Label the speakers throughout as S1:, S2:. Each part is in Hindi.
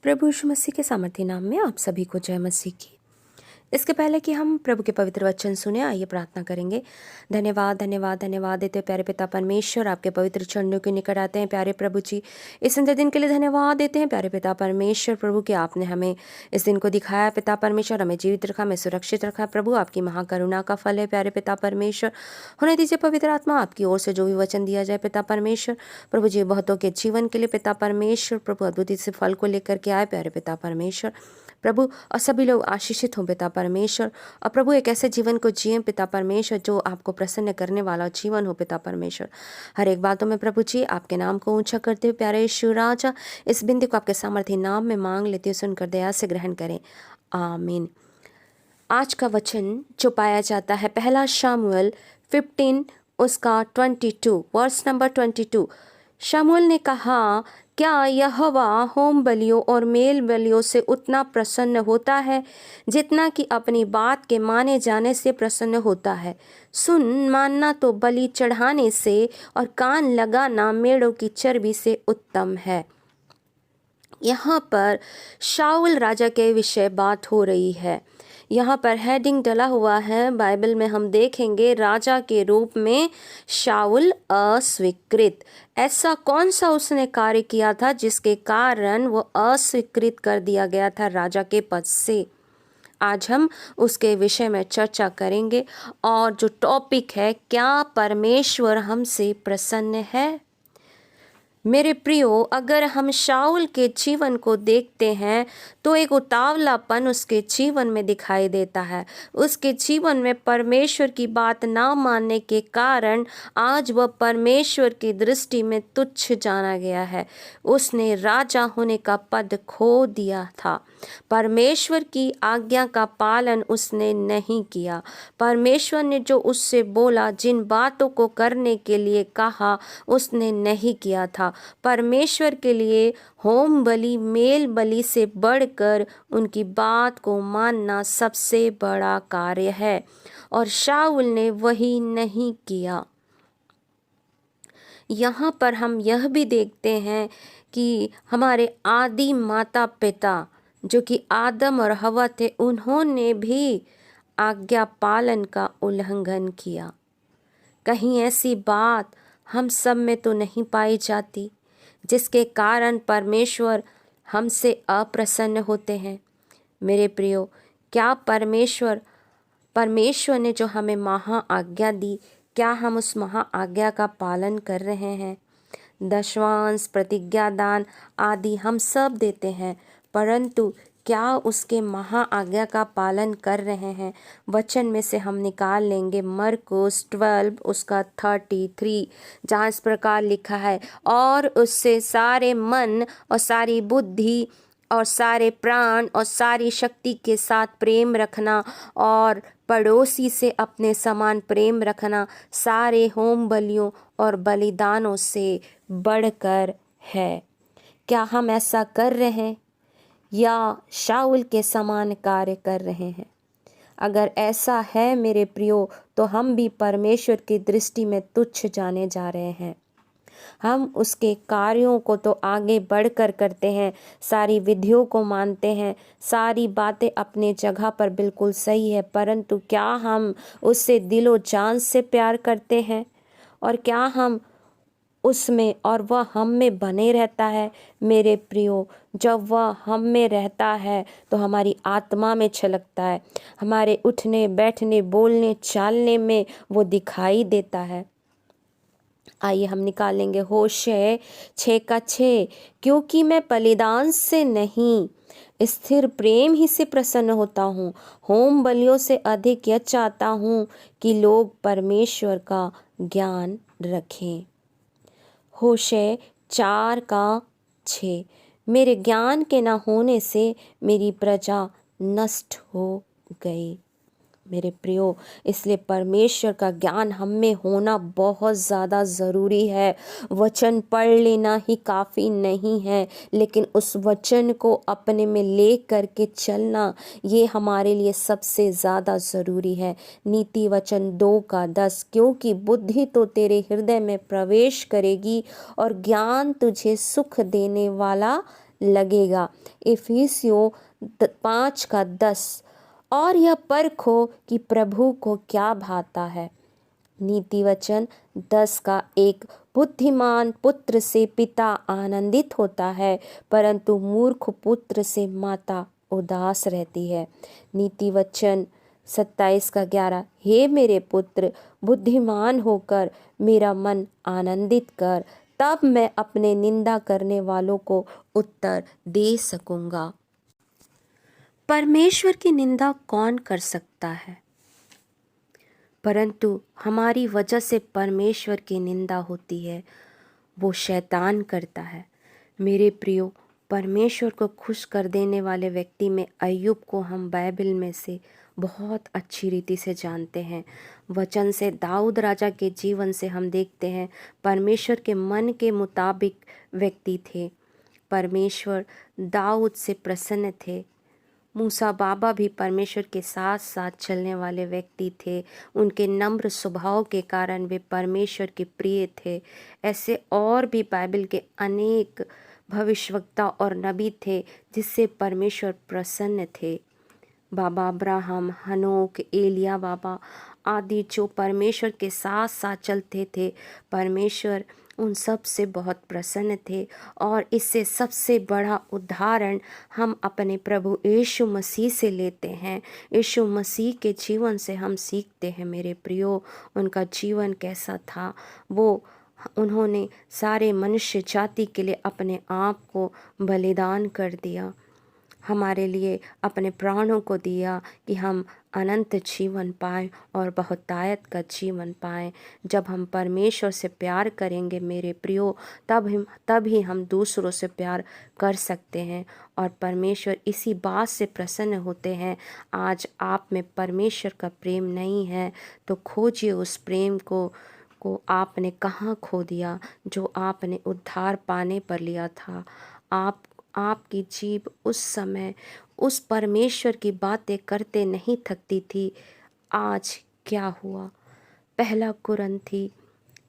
S1: प्रभु यीशु मसीह के सामर्थ्य नाम में आप सभी को जय मसीह की। इसके पहले कि हम प्रभु के पवित्र वचन सुने, आइए प्रार्थना करेंगे। धन्यवाद धन्यवाद धन्यवाद देते प्यारे पिता परमेश्वर, आपके पवित्र चरणों के निकट आते हैं प्यारे प्रभु जी। इस सुंदर दिन के लिए धन्यवाद देते हैं प्यारे पिता परमेश्वर प्रभु कि आपने हमें इस दिन को दिखाया पिता परमेश्वर, हमें जीवित रखा, हमें सुरक्षित रखा। प्रभु आपकी महाकरुणा का फल है प्यारे पिता परमेश्वर। होने दीजिए पवित्र आत्मा आपकी ओर से जो भी वचन दिया जाए पिता परमेश्वर प्रभु जी, बहुतों के जीवन के लिए पिता परमेश्वर प्रभु अद्भुत से फल को लेकर के आए प्यारे पिता परमेश्वर प्रभु, और सभी लोग आशीषित हों पिता परमेश्वर। और प्रभु एक ऐसे जीवन को जिए पिता परमेश्वर जो आपको प्रसन्न करने वाला जीवन हो पिता परमेश्वर। हर एक बातों में प्रभु जी आपके नाम को ऊंचा करते हुए प्यारे यीशु राजा, इस बिंदी को आपके सामर्थ्य नाम में मांग लेते हुए सुनकर दया से ग्रहण करें, आमीन। आज का वचन जो पाया जाता है पहला शमूएल 15 उसका 22 वर्स नंबर 22। शमूएल ने कहा, क्या यहोवा होम बलियों और मेल बलियों से उतना प्रसन्न होता है जितना कि अपनी बात के माने जाने से प्रसन्न होता है? सुन, मानना तो बलि चढ़ाने से और कान लगाना मेढ़ों की चर्बी से उत्तम है। यहाँ पर शाऊल राजा के विषय बात हो रही है। यहाँ पर हेडिंग डला हुआ है बाइबल में, हम देखेंगे राजा के रूप में शाऊल अस्वीकृत। ऐसा कौन सा उसने कार्य किया था जिसके कारण वो अस्वीकृत कर दिया गया था राजा के पद से? आज हम उसके विषय में चर्चा करेंगे। और जो टॉपिक है, क्या परमेश्वर हमसे प्रसन्न है? मेरे प्रियो, अगर हम शाऊल के जीवन को देखते हैं तो एक उतावलापन उसके जीवन में दिखाई देता है। उसके जीवन में परमेश्वर की बात ना मानने के कारण आज वह परमेश्वर की दृष्टि में तुच्छ जाना गया है। उसने राजा होने का पद खो दिया था। परमेश्वर की आज्ञा का पालन उसने नहीं किया। परमेश्वर ने जो उससे बोला, जिन बातों को करने के लिए कहा, उसने नहीं किया था। परमेश्वर के लिए होम बलि मेल बलि से बढ़कर उनकी बात को मानना सबसे बड़ा कार्य है, और शाऊल ने वही नहीं किया। यहाँ पर हम यह भी देखते हैं कि हमारे आदि माता पिता जो कि आदम और हवा थे, उन्होंने भी आज्ञा पालन का उल्लंघन किया। कहीं ऐसी बात हम सब में तो नहीं पाई जाती जिसके कारण परमेश्वर हमसे अप्रसन्न होते हैं? मेरे प्रियो, क्या परमेश्वर ने जो हमें महा आज्ञा दी, क्या हम उस महा आज्ञा का पालन कर रहे हैं? दशवांश, प्रतिज्ञा दान आदि हम सब देते हैं, परंतु क्या उसके महा आज्ञा का पालन कर रहे हैं? वचन में से हम निकाल लेंगे मरकुस 12 उसका 33, जहाँ इस प्रकार लिखा है, और उससे सारे मन और सारी बुद्धि और सारे प्राण और सारी शक्ति के साथ प्रेम रखना, और पड़ोसी से अपने समान प्रेम रखना सारे होम बलियों और बलिदानों से बढ़कर है। क्या हम ऐसा कर रहे हैं या शाऊल के समान कार्य कर रहे हैं? अगर ऐसा है मेरे प्रियो, तो हम भी परमेश्वर की दृष्टि में तुच्छ जाने जा रहे हैं। हम उसके कार्यों को तो आगे बढ़कर करते हैं, सारी विधियों को मानते हैं, सारी बातें अपने जगह पर बिल्कुल सही है, परंतु क्या हम उससे दिलो जान से प्यार करते हैं? और क्या हम उसमें और वह हम में बने रहता है? मेरे प्रियो, जब वह हम में रहता है तो हमारी आत्मा में छलकता है, हमारे उठने बैठने बोलने चालने में वो दिखाई देता है। आइए हम निकालेंगे होशे 6:6, क्योंकि मैं बलिदान से नहीं स्थिर प्रेम ही से प्रसन्न होता हूँ, होम बलियों से अधिक यह चाहता हूँ कि लोग परमेश्वर का ज्ञान रखें। होशे 4:6, मेरे ज्ञान के न होने से मेरी प्रजा नष्ट हो गई। मेरे प्रियो, इसलिए परमेश्वर का ज्ञान हम में होना बहुत ज़्यादा ज़रूरी है। वचन पढ़ लेना ही काफ़ी नहीं है, लेकिन उस वचन को अपने में ले करके चलना, ये हमारे लिए सबसे ज़्यादा ज़रूरी है। नीति वचन 2:10, क्योंकि बुद्धि तो तेरे हृदय में प्रवेश करेगी और ज्ञान तुझे सुख देने वाला लगेगा। इफिसियों 5:10। और यह परखो कि प्रभु को क्या भाता है। नीति वचन 10:1। बुद्धिमान पुत्र से पिता आनंदित होता है, परंतु मूर्ख पुत्र से माता उदास रहती है। नीति वचन 27:11। हे मेरे पुत्र, बुद्धिमान होकर मेरा मन आनंदित कर, तब मैं अपने निंदा करने वालों को उत्तर दे सकूंगा। परमेश्वर की निंदा कौन कर सकता है? परंतु हमारी वजह से परमेश्वर की निंदा होती है, वो शैतान करता है। मेरे प्रियो, परमेश्वर को खुश कर देने वाले व्यक्ति में अय्यूब को हम बाइबल में से बहुत अच्छी रीति से जानते हैं। वचन से दाऊद राजा के जीवन से हम देखते हैं परमेश्वर के मन के मुताबिक व्यक्ति थे। परमेश्वर दाऊद से प्रसन्न थे। मूसा बाबा भी परमेश्वर के साथ साथ चलने वाले व्यक्ति थे। उनके नम्र स्वभाव के कारण वे परमेश्वर के प्रिय थे। ऐसे और भी बाइबल के अनेक भविष्यवक्ता और नबी थे जिससे परमेश्वर प्रसन्न थे। बाबा अब्राहम, हनोक, एलिया बाबा आदि जो परमेश्वर के साथ साथ चलते थे, परमेश्वर उन सब से बहुत प्रसन्न थे। और इससे सबसे बड़ा उदाहरण हम अपने प्रभु यीशु मसीह से लेते हैं। यीशु मसीह के जीवन से हम सीखते हैं मेरे प्रियो, उनका जीवन कैसा था। उन्होंने सारे मनुष्य जाति के लिए अपने आप को बलिदान कर दिया, हमारे लिए अपने प्राणों को दिया कि हम अनंत जीवन पाएं और बहुतायत का जीवन पाएं। जब हम परमेश्वर से प्यार करेंगे मेरे प्रियो, तब ही हम दूसरों से प्यार कर सकते हैं। और परमेश्वर इसी बात से प्रसन्न होते हैं। आज आप में परमेश्वर का प्रेम नहीं है तो खोजिए उस प्रेम को आपने कहाँ खो दिया, जो आपने उद्धार पाने पर लिया था। आपकी जीभ उस समय उस परमेश्वर की बातें करते नहीं थकती थी। आज क्या हुआ? पहला कुरिन्थी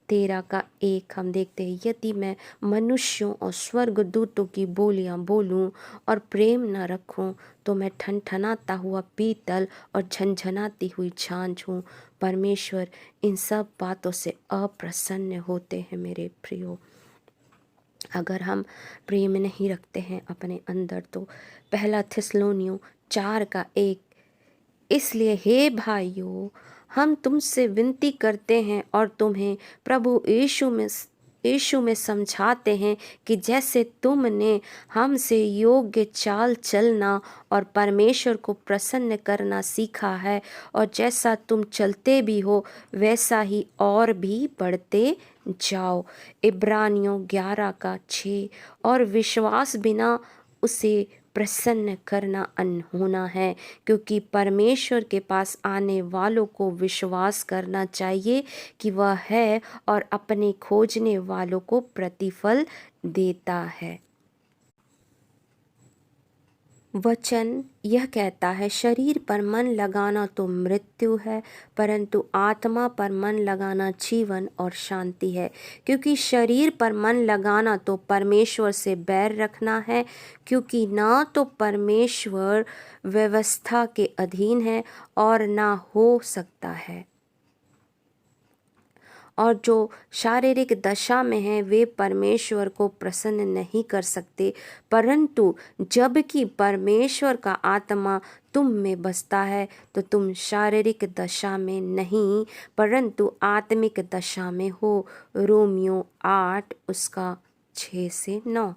S1: 13:1 हम देखते हैं, यदि मैं मनुष्यों और स्वर्गदूतों की बोलियां बोलूं और प्रेम न रखूं तो मैं ठनठनाता हुआ पीतल और झनझनाती हुई झांझ हूँ। परमेश्वर इन सब बातों से अप्रसन्न होते हैं मेरे प्रियो। अगर हम प्रेम नहीं रखते हैं अपने अंदर तो पहला थिस्सलुनीयों 4:1। इसलिए हे भाइयों, हम तुमसे विनती करते हैं और तुम्हें प्रभु यीशु में समझाते हैं कि जैसे तुमने हमसे योग्य चाल चलना और परमेश्वर को प्रसन्न करना सीखा है, और जैसा तुम चलते भी हो वैसा ही और भी बढ़ते जाओ। इब्रानियों 11:6। और विश्वास बिना उसे प्रसन्न करना अनहोना है, क्योंकि परमेश्वर के पास आने वालों को विश्वास करना चाहिए कि वह है और अपने खोजने वालों को प्रतिफल देता है। वचन यह कहता है, शरीर पर मन लगाना तो मृत्यु है, परंतु आत्मा पर मन लगाना जीवन और शांति है। क्योंकि शरीर पर मन लगाना तो परमेश्वर से बैर रखना है, क्योंकि ना तो परमेश्वर व्यवस्था के अधीन है और ना हो सकता है। और जो शारीरिक दशा में हैं वे परमेश्वर को प्रसन्न नहीं कर सकते, परंतु जबकि परमेश्वर का आत्मा तुम में बसता है तो तुम शारीरिक दशा में नहीं परंतु आत्मिक दशा में हो। रोमियो 8:6-9।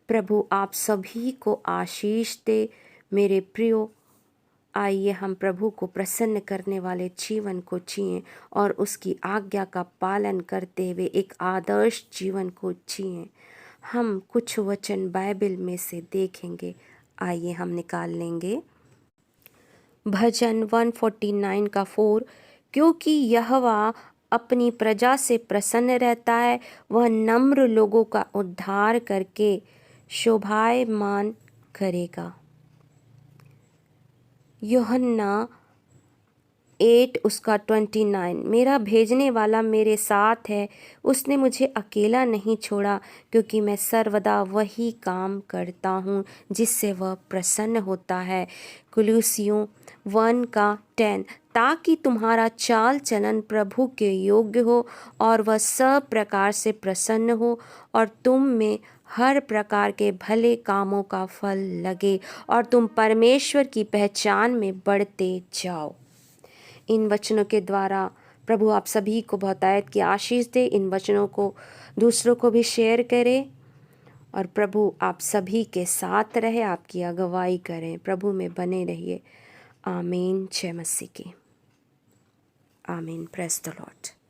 S1: प्रभु आप सभी को आशीष दे मेरे प्रियो। आइए हम प्रभु को प्रसन्न करने वाले जीवन को जिएं और उसकी आज्ञा का पालन करते हुए एक आदर्श जीवन को जिएं। हम कुछ वचन बाइबल में से देखेंगे, आइए हम निकाल लेंगे। भजन 149:4। क्योंकि यहोवा अपनी प्रजा से प्रसन्न रहता है, वह नम्र लोगों का उद्धार करके शोभायमान करेगा। यूहन्ना 8 उसका 29, मेरा भेजने वाला मेरे साथ है, उसने मुझे अकेला नहीं छोड़ा, क्योंकि मैं सर्वदा वही काम करता हूँ जिससे वह प्रसन्न होता है। कुलुसियों 1 का 10, ताकि तुम्हारा चाल चलन प्रभु के योग्य हो और वह सब प्रकार से प्रसन्न हो और तुम में हर प्रकार के भले कामों का फल लगे और तुम परमेश्वर की पहचान में बढ़ते जाओ। इन वचनों के द्वारा प्रभु आप सभी को बहुतायत की आशीष दे। इन वचनों को दूसरों को भी शेयर करें और प्रभु आप सभी के साथ रहे, आपकी अगुवाई करें, प्रभु में बने रहिए। आमीन। जय मसीह की। आमीन। Praise the Lord.